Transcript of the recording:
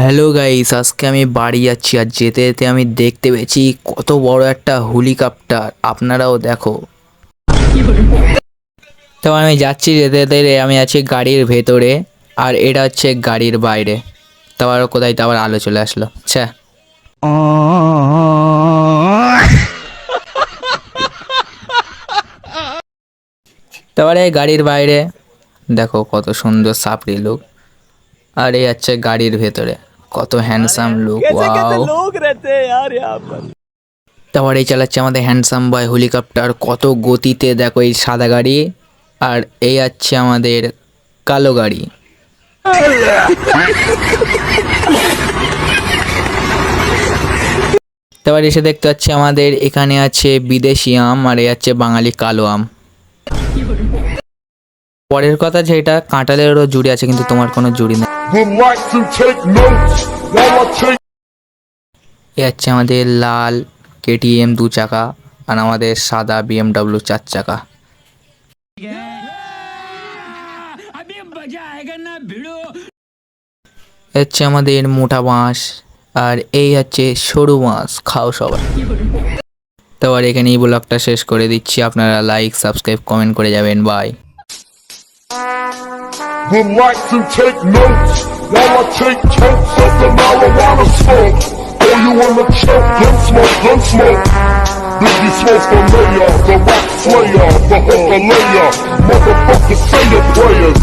Hello guys, আজকে আমি বাড়ি যাচ্ছি আর যেতে যেতে আমি দেখতে পেয়েছি কত বড় একটা হেলিকপ্টার। আপনারাও দেখো। তো আমি যাচ্ছি যেতে যেতে আমি আছি গাড়ির ভেতরে আর এটা হচ্ছে গাড়ির বাইরে। তারপর কোথায় তো আবার আলো চলে আসলো। আচ্ছা, তারপরে গাড়ির বাইরে দেখো কত সুন্দর সাপড়ি লুক, আর এই হচ্ছে গাড়ির ভেতরে কত হ্যান্ডসাম লুক। ওয়াও, তারপরে এই চালাচ্ছে আমাদের হ্যান্ডসাম বয় হেলিকপ্টার কত গতিতে। দেখো এই সাদা গাড়ি আর এই হচ্ছে আমাদের কালো গাড়ি। তারপর এসে দেখতে পাচ্ছি আমাদের এখানে আছে বিদেশি আম আর এই হচ্ছে বাঙালি কালো আম। পরের কথা যেটা কাঁঠালেরও জুড়ি আছে কিন্তু তোমার কোনো জুড়ি নেই। এ হচ্ছে আমাদের লাল কেটিএম 2 চাকা আর আমাদের সাদা বিএমডব্লিউ 4 চাকা। হচ্ছে আমাদের মোটা বাঁশ আর এই হচ্ছে সরু বাঁশ। খাও সবাই। তারপর এখানে এই ব্লগটা শেষ করে দিচ্ছি। আপনারা লাইক, সাবস্ক্রাইব, কমেন্ট করে যাবেন। By. Relax and take notes while I take totes of the marijuana smoke. Oh, you wanna choke? Gun smoke, gun smoke. Biggie Smoke the mayor, the rap slayer, the hooker layer. Motherfucker, say your prayers.